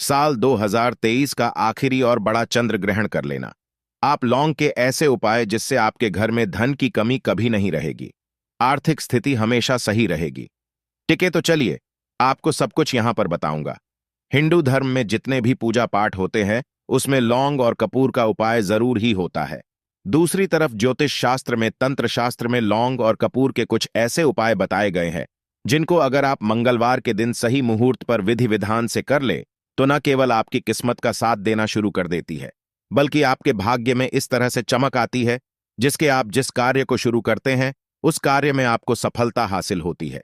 साल 2023 का आखिरी और बड़ा चंद्र ग्रहण कर लेना। आप लौंग के ऐसे उपाय जिससे आपके घर में धन की कमी कभी नहीं रहेगी, आर्थिक स्थिति हमेशा सही रहेगी। टिके तो चलिए, आपको सब कुछ यहां पर बताऊंगा। हिंदू धर्म में जितने भी पूजा पाठ होते हैं उसमें लौंग और कपूर का उपाय जरूर ही होता है। दूसरी तरफ ज्योतिष शास्त्र में, तंत्र शास्त्र में लौंग और कपूर के कुछ ऐसे उपाय बताए गए हैं जिनको अगर आप मंगलवार के दिन सही मुहूर्त पर विधि विधान से कर ले तो न केवल आपकी किस्मत का साथ देना शुरू कर देती है, बल्कि आपके भाग्य में इस तरह से चमक आती है जिसके आप जिस कार्य को शुरू करते हैं उस कार्य में आपको सफलता हासिल होती है।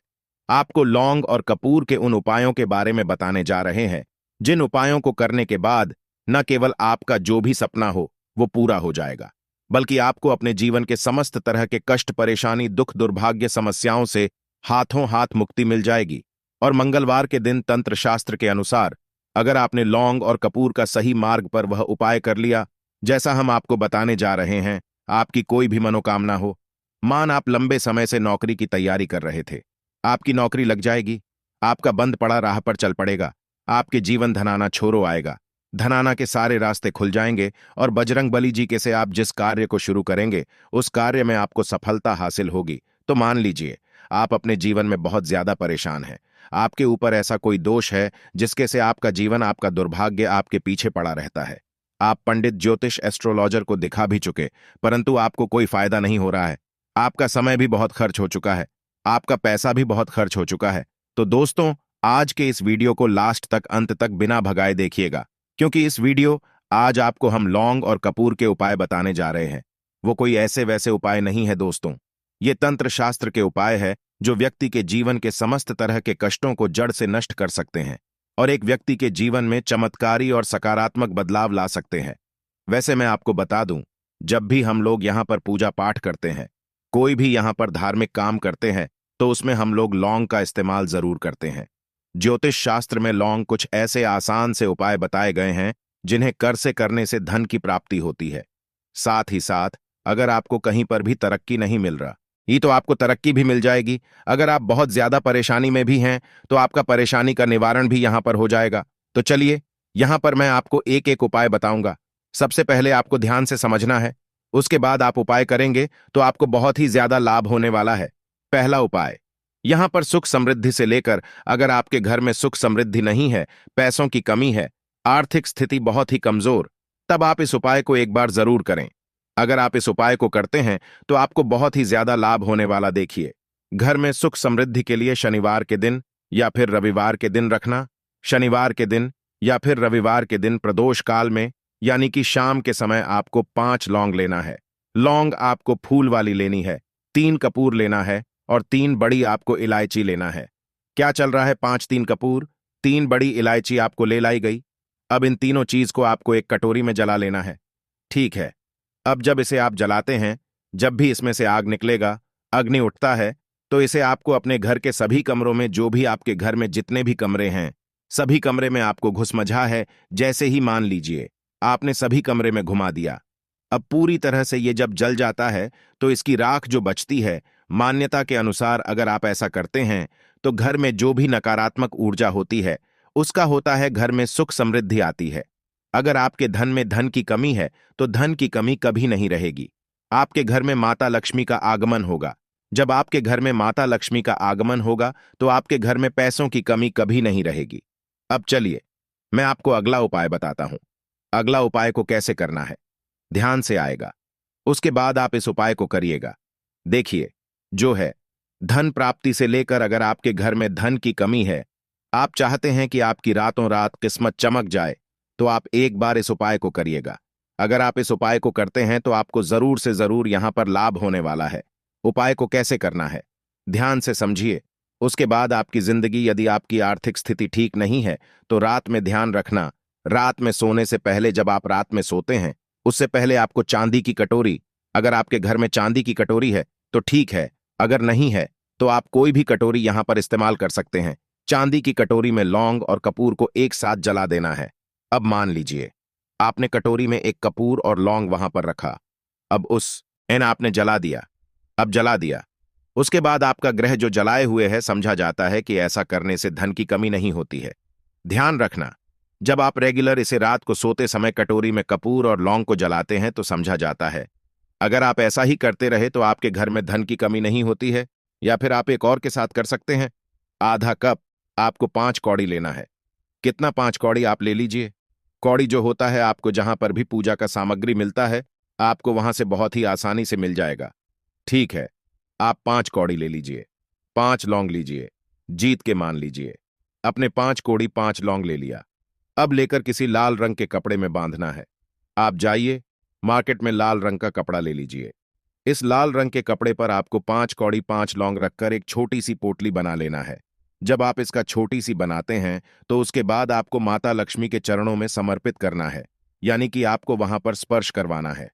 आपको लौंग और कपूर के उन उपायों के बारे में बताने जा रहे हैं जिन उपायों को करने के बाद न केवल आपका जो भी सपना हो वो पूरा हो जाएगा, बल्कि आपको अपने जीवन के समस्त तरह के कष्ट, परेशानी, दुख, दुर्भाग्य, समस्याओं से हाथों हाथ मुक्ति मिल जाएगी। और मंगलवार के दिन तंत्र शास्त्र के अनुसार अगर आपने लौंग और कपूर का सही मार्ग पर वह उपाय कर लिया जैसा हम आपको बताने जा रहे हैं, आपकी कोई भी मनोकामना हो। मान आप लंबे समय से नौकरी की तैयारी कर रहे थे, आपकी नौकरी लग जाएगी, आपका बंद पड़ा राह पर चल पड़ेगा, आपके जीवन धनाना छोरो आएगा, धनाना के सारे रास्ते खुल जाएंगे और बजरंग बली जी के से आप जिस कार्य को शुरू करेंगे उस कार्य में आपको सफलता हासिल होगी। तो मान लीजिए आप अपने जीवन में बहुत ज्यादा परेशान हैं, आपके ऊपर ऐसा कोई दोष है जिसके से आपका जीवन, आपका दुर्भाग्य आपके पीछे पड़ा रहता है। आप पंडित, ज्योतिष, एस्ट्रोलॉजर को दिखा भी चुके परंतु आपको कोई फायदा नहीं हो रहा है। आपका समय भी बहुत खर्च हो चुका है, आपका पैसा भी बहुत खर्च हो चुका है। तो दोस्तों, आज के इस वीडियो को लास्ट तक, अंत तक बिना भगाए देखिएगा, क्योंकि इस वीडियो आज आपको हम लौंग और कपूर के उपाय बताने जा रहे हैं। वो कोई ऐसे वैसे उपाय नहीं है दोस्तों, ये तंत्र शास्त्र के उपाय है जो व्यक्ति के जीवन के समस्त तरह के कष्टों को जड़ से नष्ट कर सकते हैं और एक व्यक्ति के जीवन में चमत्कारी और सकारात्मक बदलाव ला सकते हैं। वैसे मैं आपको बता दूं, जब भी हम लोग यहाँ पर पूजा पाठ करते हैं, कोई भी यहाँ पर धार्मिक काम करते हैं, तो उसमें हम लोग लौंग का इस्तेमाल जरूर करते हैं। ज्योतिष शास्त्र में लौंग कुछ ऐसे आसान से उपाय बताए गए हैं जिन्हें करने से धन की प्राप्ति होती है। साथ ही साथ अगर आपको कहीं पर भी तरक्की नहीं मिल रहा, ये तो आपको तरक्की भी मिल जाएगी। अगर आप बहुत ज्यादा परेशानी में भी हैं तो आपका परेशानी का निवारण भी यहां पर हो जाएगा। तो चलिए, यहां पर मैं आपको एक एक उपाय बताऊंगा। सबसे पहले आपको ध्यान से समझना है, उसके बाद आप उपाय करेंगे तो आपको बहुत ही ज्यादा लाभ होने वाला है। पहला उपाय, यहां पर सुख समृद्धि से लेकर, अगर आपके घर में सुख समृद्धि नहीं है, पैसों की कमी है, आर्थिक स्थिति बहुत ही कमजोर, तब आप इस उपाय को एक बार जरूर करें। अगर आप इस उपाय को करते हैं तो आपको बहुत ही ज्यादा लाभ होने वाला। देखिए, घर में सुख समृद्धि के लिए शनिवार के दिन या फिर रविवार के दिन रखना। शनिवार के दिन या फिर रविवार के दिन प्रदोष काल में, यानी कि शाम के समय, आपको 5 लौंग लेना है। लौंग आपको फूल वाली लेनी है, 3 कपूर लेना है और 3 बड़ी आपको इलायची लेना है। क्या चल रहा है? 5 3 कपूर, 3 बड़ी इलायची आपको ले लाई गई। अब इन तीनों चीज को आपको एक कटोरी में जला लेना है। ठीक है, अब जब इसे आप जलाते हैं, जब भी इसमें से आग निकलेगा, अग्नि उठता है, तो इसे आपको अपने घर के सभी कमरों में, जो भी आपके घर में जितने भी कमरे हैं, सभी कमरे में आपको घुसमझा है। जैसे ही मान लीजिए आपने सभी कमरे में घुमा दिया, अब पूरी तरह से ये जब जल जाता है तो इसकी राख जो बचती है, मान्यता के अनुसार अगर आप ऐसा करते हैं तो घर में जो भी नकारात्मक ऊर्जा होती है उसका होता है, घर में सुख समृद्धि आती है। अगर आपके धन में धन की कमी है तो धन की कमी कभी नहीं रहेगी। आपके घर में माता लक्ष्मी का आगमन होगा। जब आपके घर में माता लक्ष्मी का आगमन होगा तो आपके घर में पैसों की कमी कभी नहीं रहेगी। अब चलिए, मैं आपको अगला उपाय बताता हूं। अगला उपाय को कैसे करना है, ध्यान से आएगा, उसके बाद आप इस उपाय को करिएगा। देखिए, जो है धन प्राप्ति से लेकर, अगर आपके घर में धन की कमी है, आप चाहते हैं कि आपकी रातों रात किस्मत चमक जाए, तो आप एक बार इस उपाय को करिएगा। अगर आप इस उपाय को करते हैं तो आपको जरूर से जरूर यहां पर लाभ होने वाला है। उपाय को कैसे करना है, ध्यान से समझिए। उसके बाद आपकी जिंदगी, यदि आपकी आर्थिक स्थिति ठीक नहीं है तो रात में ध्यान रखना, रात में सोने से पहले, जब आप रात में सोते हैं उससे पहले आपको चांदी की कटोरी, अगर आपके घर में चांदी की कटोरी है तो ठीक है, अगर नहीं है तो आप कोई भी कटोरी यहां पर इस्तेमाल कर सकते हैं। चांदी की कटोरी में लौंग और कपूर को एक साथ जला देना है। अब मान लीजिए आपने कटोरी में एक कपूर और लौंग वहां पर रखा, अब उस एन आपने जला दिया। अब जला दिया, उसके बाद आपका ग्रह जो जलाए हुए है, समझा जाता है कि ऐसा करने से धन की कमी नहीं होती है। ध्यान रखना, जब आप रेगुलर इसे रात को सोते समय कटोरी में कपूर और लौंग को जलाते हैं तो समझा जाता है। अगर आप ऐसा ही करते रहे तो आपके घर में धन की कमी नहीं होती है। या फिर आप एक और के साथ कर सकते हैं। आधा कप आपको 5 कौड़ी लेना है। कितना 5 कौड़ी आप ले लीजिए। कौड़ी जो होता है आपको जहां पर भी पूजा का सामग्री मिलता है आपको वहां से बहुत ही आसानी से मिल जाएगा। ठीक है, आप 5 कौड़ी ले लीजिए। 5 लौंग लीजिए। जीत के मान लीजिए अपने 5 कौड़ी 5 लौंग ले लिया। अब लेकर किसी लाल रंग के कपड़े में बांधना है। आप जाइए मार्केट में लाल रंग का कपड़ा ले लीजिए। इस लाल रंग के कपड़े पर आपको 5 कौड़ी 5 लौंग रखकर एक छोटी सी पोटली बना लेना है। जब आप इसका छोटी सी बनाते हैं तो उसके बाद आपको माता लक्ष्मी के चरणों में समर्पित करना है, यानी कि आपको वहां पर स्पर्श करवाना है।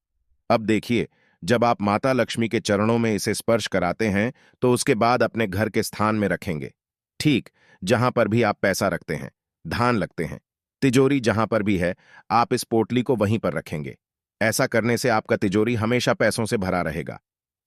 अब देखिए, जब आप माता लक्ष्मी के चरणों में इसे स्पर्श कराते हैं तो उसके बाद अपने घर के स्थान में रखेंगे। ठीक जहां पर भी आप पैसा रखते हैं, धान लगते हैं, तिजोरी जहां पर भी है, आप इस पोटली को वहीं पर रखेंगे। ऐसा करने से आपका तिजोरी हमेशा पैसों से भरा रहेगा।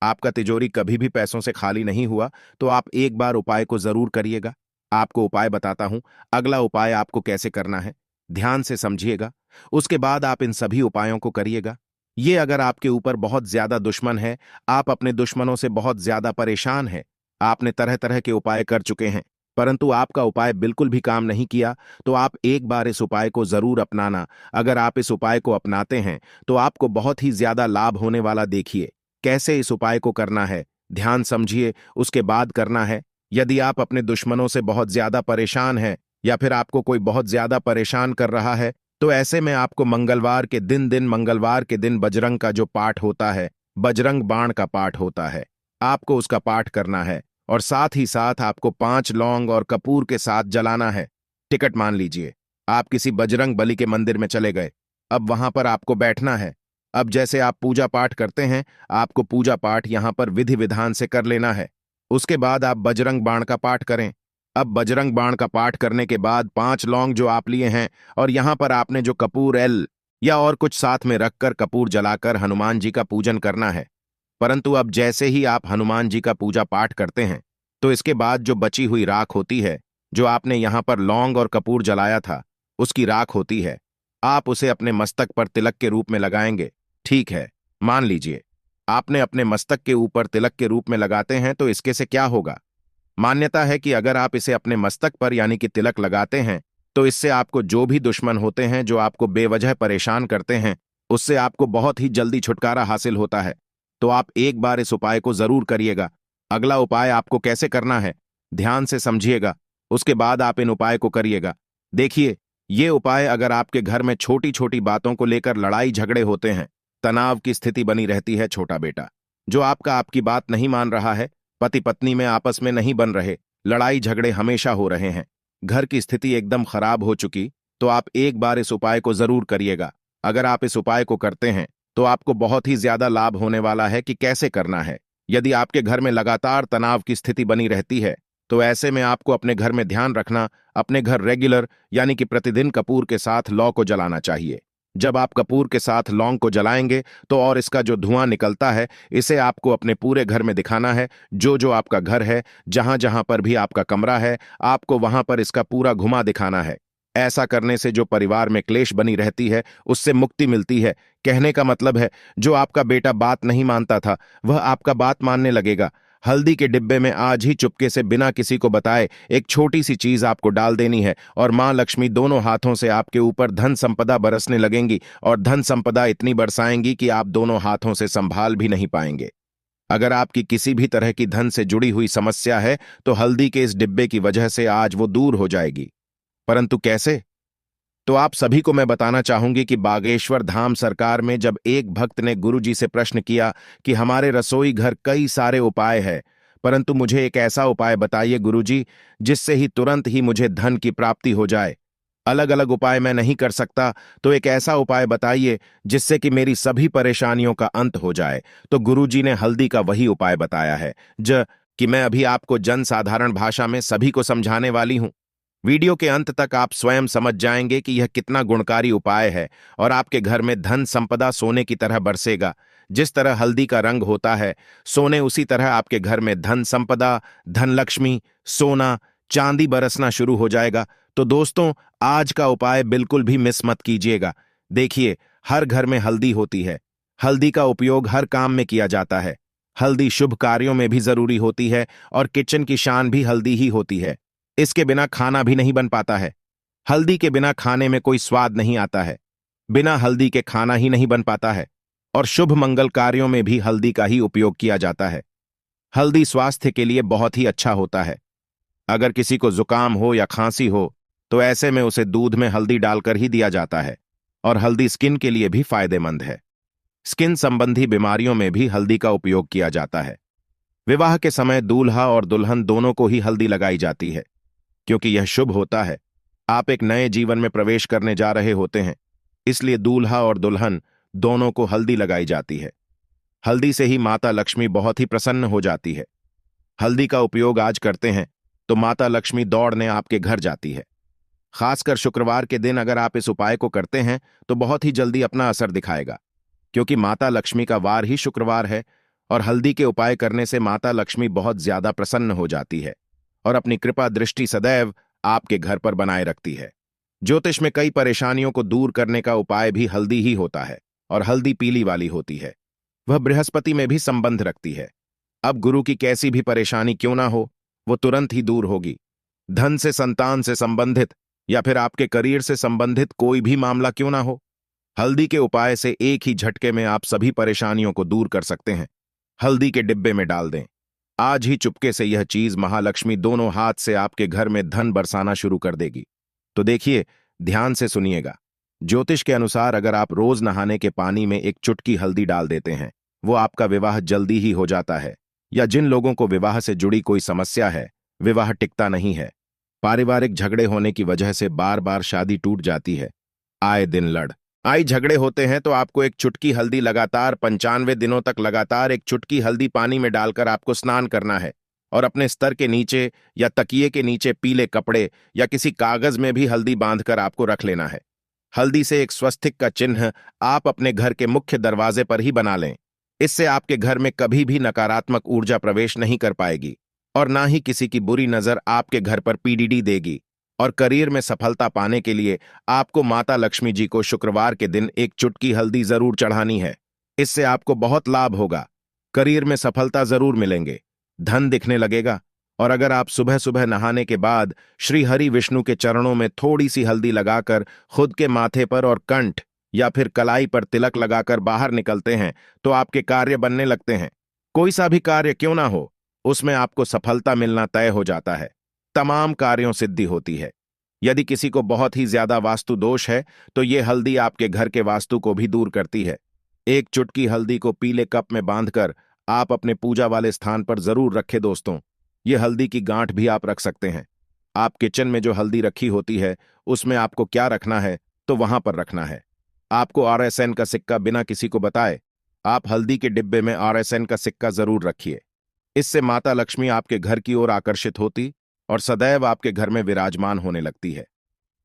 आपका तिजोरी कभी भी पैसों से खाली नहीं हुआ तो आप एक बार उपाय को जरूर करिएगा। आपको उपाय बताता हूं। अगला उपाय आपको कैसे करना है, ध्यान से समझिएगा। उसके बाद आप इन सभी उपायों को करिएगा। ये अगर आपके ऊपर बहुत ज्यादा दुश्मन है, आप अपने दुश्मनों से बहुत ज्यादा परेशान हैं, आपने तरह तरह के उपाय कर चुके हैं परंतु आपका उपाय बिल्कुल भी काम नहीं किया, तो आप एक बार इस उपाय को जरूर अपनाना। अगर आप इस उपाय को अपनाते हैं तो आपको बहुत ही ज्यादा लाभ होने वाला। देखिए कैसे इस उपाय को करना है, ध्यान समझिए, उसके बाद करना है। यदि आप अपने दुश्मनों से बहुत ज्यादा परेशान हैं या फिर आपको कोई बहुत ज्यादा परेशान कर रहा है तो ऐसे में आपको मंगलवार के दिन बजरंग का जो पाठ होता है, बजरंग बाण का पाठ होता है, आपको उसका पाठ करना है और साथ ही साथ आपको 5 लौंग और कपूर के साथ जलाना है। टिकट मान लीजिए, आप किसी बजरंग बली के मंदिर में चले गए। अब वहां पर आपको बैठना है। अब जैसे आप पूजा पाठ करते हैं, आपको पूजा पाठ यहां पर विधि विधान से कर लेना है। उसके बाद आप बजरंग बाण का पाठ करें। अब बजरंग बाण का पाठ करने के बाद 5 लौंग जो आप लिए हैं और यहां पर आपने जो कपूर एल या और कुछ साथ में रखकर कपूर जलाकर हनुमान जी का पूजन करना है। परंतु अब जैसे ही आप हनुमान जी का पूजा पाठ करते हैं तो इसके बाद जो बची हुई राख होती है, जो आपने यहां पर लौंग और कपूर जलाया था, उसकी राख होती है, आप उसे अपने मस्तक पर तिलक के रूप में लगाएंगे। ठीक है, मान लीजिए आपने अपने मस्तक के ऊपर तिलक के रूप में लगाते हैं तो इसके से क्या होगा। मान्यता है कि अगर आप इसे अपने मस्तक पर यानी कि तिलक लगाते हैं तो इससे आपको जो भी दुश्मन होते हैं जो आपको बेवजह परेशान करते हैं उससे आपको बहुत ही जल्दी छुटकारा हासिल होता है। तो आप एक बार इस उपाय को जरूर करिएगा। अगला उपाय आपको कैसे करना है, ध्यान से समझिएगा, उसके बाद आप इन उपाय को करिएगा। देखिए, ये उपाय अगर आपके घर में छोटी छोटी बातों को लेकर लड़ाई झगड़े होते हैं, तनाव की स्थिति बनी रहती है, छोटा बेटा जो आपकी बात नहीं मान रहा है, पति पत्नी में आपस में नहीं बन रहे, लड़ाई झगड़े हमेशा हो रहे हैं, घर की स्थिति एकदम खराब हो चुकी, तो आप एक बार इस उपाय को जरूर करिएगा। अगर आप इस उपाय को करते हैं तो आपको बहुत ही ज्यादा लाभ होने वाला है। कि कैसे करना है, यदि आपके घर में लगातार तनाव की स्थिति बनी रहती है तो ऐसे में आपको अपने घर में ध्यान रखना, अपने घर रेगुलर यानी कि प्रतिदिन कपूर के साथ लौ को जलाना चाहिए। जब आप कपूर के साथ लौंग को जलाएंगे तो और इसका जो धुआं निकलता है इसे आपको अपने पूरे घर में दिखाना है। जो जो आपका घर है, जहां जहां पर भी आपका कमरा है, आपको वहां पर इसका पूरा घुमा दिखाना है। ऐसा करने से जो परिवार में क्लेश बनी रहती है उससे मुक्ति मिलती है। कहने का मतलब है, जो आपका बेटा बात नहीं मानता था वह आपका बात मानने लगेगा। हल्दी के डिब्बे में आज ही चुपके से बिना किसी को बताए एक छोटी सी चीज आपको डाल देनी है और मां लक्ष्मी दोनों हाथों से आपके ऊपर धन संपदा बरसने लगेंगी और धन संपदा इतनी बरसाएंगी कि आप दोनों हाथों से संभाल भी नहीं पाएंगे। अगर आपकी किसी भी तरह की धन से जुड़ी हुई समस्या है तो हल्दी के इस डिब्बे की वजह से आज वो दूर हो जाएगी। परंतु कैसे, तो आप सभी को मैं बताना चाहूंगी कि बागेश्वर धाम सरकार में जब एक भक्त ने गुरुजी से प्रश्न किया कि हमारे रसोई घर कई सारे उपाय है, परंतु मुझे एक ऐसा उपाय बताइए गुरुजी जिससे ही तुरंत ही मुझे धन की प्राप्ति हो जाए। अलग अलग उपाय मैं नहीं कर सकता, तो एक ऐसा उपाय बताइए जिससे कि मेरी सभी परेशानियों का अंत हो जाए। तो गुरुजी ने हल्दी का वही उपाय बताया है कि मैं अभी आपको जन साधारण भाषा में सभी को समझाने वाली हूं। वीडियो के अंत तक आप स्वयं समझ जाएंगे कि यह कितना गुणकारी उपाय है और आपके घर में धन संपदा सोने की तरह बरसेगा। जिस तरह हल्दी का रंग होता है सोने, उसी तरह आपके घर में धन संपदा, धन लक्ष्मी, सोना, चांदी बरसना शुरू हो जाएगा। तो दोस्तों, आज का उपाय बिल्कुल भी मिस मत कीजिएगा। देखिए, हर घर में हल्दी होती है। हल्दी का उपयोग हर काम में किया जाता है। हल्दी शुभ कार्यों में भी जरूरी होती है और किचन की शान भी हल्दी ही होती है। इसके बिना खाना भी नहीं बन पाता है। हल्दी के बिना खाने में कोई स्वाद नहीं आता है। बिना हल्दी के खाना ही नहीं बन पाता है। और शुभ मंगल कार्यों में भी हल्दी का ही उपयोग किया जाता है। हल्दी स्वास्थ्य के लिए बहुत ही अच्छा होता है। अगर किसी को जुकाम हो या खांसी हो तो ऐसे में उसे दूध में हल्दी डालकर ही दिया जाता है। और हल्दी स्किन के लिए भी फायदेमंद है। स्किन संबंधी बीमारियों में भी हल्दी का उपयोग किया जाता है। विवाह के समय दूल्हा और दुल्हन दोनों को ही हल्दी लगाई जाती है, क्योंकि यह शुभ होता है। आप एक नए जीवन में प्रवेश करने जा रहे होते हैं, इसलिए दूल्हा और दुल्हन दोनों को हल्दी लगाई जाती है। हल्दी से ही माता लक्ष्मी बहुत ही प्रसन्न हो जाती है। हल्दी का उपयोग आज करते हैं तो माता लक्ष्मी दौड़ने आपके घर जाती है। खासकर शुक्रवार के दिन अगर आप इस उपाय को करते हैं तो बहुत ही जल्दी अपना असर दिखाएगा, क्योंकि माता लक्ष्मी का वार ही शुक्रवार है। और हल्दी के उपाय करने से माता लक्ष्मी बहुत ज्यादा प्रसन्न हो जाती है और अपनी कृपा दृष्टि सदैव आपके घर पर बनाए रखती है। ज्योतिष में कई परेशानियों को दूर करने का उपाय भी हल्दी ही होता है, और हल्दी पीली वाली होती है। वह बृहस्पति में भी संबंध रखती है। अब गुरु की कैसी भी परेशानी क्यों ना हो, वो तुरंत ही दूर होगी। धन से, संतान से संबंधित या फिर आपके करियर से संबंधित कोई भी मामला क्यों ना हो, हल्दी के उपाय से एक ही झटके में आप सभी परेशानियों को दूर कर सकते हैं। हल्दी के डिब्बे में डाल दें। आज ही चुपके से यह चीज महालक्ष्मी दोनों हाथ से आपके घर में धन बरसाना शुरू कर देगी। तो देखिए, ध्यान से सुनिएगा। ज्योतिष के अनुसार अगर आप रोज नहाने के पानी में एक चुटकी हल्दी डाल देते हैं, वो आपका विवाह जल्दी ही हो जाता है। या जिन लोगों को विवाह से जुड़ी कोई समस्या है, विवाह टिकता नहीं है, पारिवारिक झगड़े होने की वजह से बार बार शादी टूट जाती है, आए दिन आई झगड़े होते हैं, तो आपको एक चुटकी हल्दी लगातार 95 दिनों तक लगातार एक चुटकी हल्दी पानी में डालकर आपको स्नान करना है। और अपने स्तर के नीचे या तकिए के नीचे पीले कपड़े या किसी कागज में भी हल्दी बांधकर आपको रख लेना है। हल्दी से एक स्वस्तिक का चिन्ह आप अपने घर के मुख्य दरवाजे पर ही बना लें। इससे आपके घर में कभी भी नकारात्मक ऊर्जा प्रवेश नहीं कर पाएगी और ना ही किसी की बुरी नजर आपके घर पर पीडीडी देगी। और करियर में सफलता पाने के लिए आपको माता लक्ष्मी जी को शुक्रवार के दिन एक चुटकी हल्दी जरूर चढ़ानी है। इससे आपको बहुत लाभ होगा। करियर में सफलता जरूर मिलेंगे, धन दिखने लगेगा। और अगर आप सुबह सुबह नहाने के बाद श्री हरि विष्णु के चरणों में थोड़ी सी हल्दी लगाकर खुद के माथे पर और कंठ या फिर कलाई पर तिलक लगाकर बाहर निकलते हैं, तो आपके कार्य बनने लगते हैं। कोई सा भी कार्य क्यों ना हो, उसमें आपको सफलता मिलना तय हो जाता है। तमाम कार्यों सिद्धि होती है। यदि किसी को बहुत ही ज्यादा वास्तु दोष है, तो ये हल्दी आपके घर के वास्तु को भी दूर करती है। एक चुटकी हल्दी को पीले कप में बांधकर आप अपने पूजा वाले स्थान पर जरूर रखें दोस्तों। ये हल्दी की गांठ भी आप रख सकते हैं। आप किचन में जो हल्दी रखी होती है, उसमें आपको क्या रखना है तो वहां पर रखना है। आपको RSN का सिक्का बिना किसी को बताए आप हल्दी के डिब्बे में RSN का सिक्का जरूर रखिए। इससे माता लक्ष्मी आपके घर की ओर आकर्षित होती और सदैव आपके घर में विराजमान होने लगती है।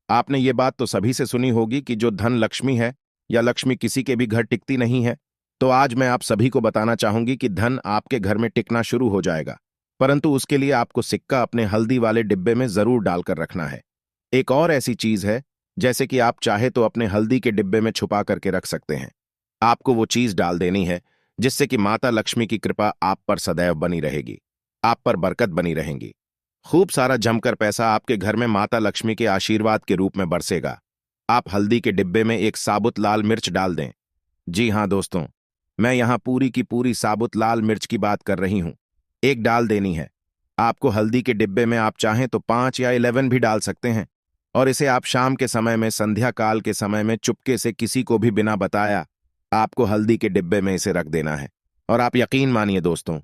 आपने ये बात तो सभी से सुनी होगी कि जो धन लक्ष्मी है या लक्ष्मी किसी के भी घर टिकती नहीं है। तो आज मैं आप सभी को बताना चाहूंगी कि धन आपके घर में टिकना शुरू हो जाएगा, परंतु उसके लिए आपको सिक्का अपने हल्दी वाले डिब्बे में जरूर डालकर रखना है। एक और ऐसी चीज है, जैसे कि आप चाहे तो अपने हल्दी के डिब्बे में छुपा करके रख सकते हैं। आपको वो चीज डाल देनी है जिससे कि माता लक्ष्मी की कृपा आप पर सदैव बनी रहेगी, आप पर बरकत बनी रहेगी। खूब सारा जमकर पैसा आपके घर में माता लक्ष्मी के आशीर्वाद के रूप में बरसेगा। आप हल्दी के डिब्बे में एक साबुत लाल मिर्च डाल दें। जी हां दोस्तों, मैं यहां पूरी की पूरी साबुत लाल मिर्च की बात कर रही हूं। एक डाल देनी है आपको हल्दी के डिब्बे में। आप चाहें तो 5 या 11 भी डाल सकते हैं। और इसे आप शाम के समय में, संध्या काल के समय में चुपके से किसी को भी बिना बताया आपको हल्दी के डिब्बे में इसे रख देना है। और आप यकीन मानिए दोस्तों,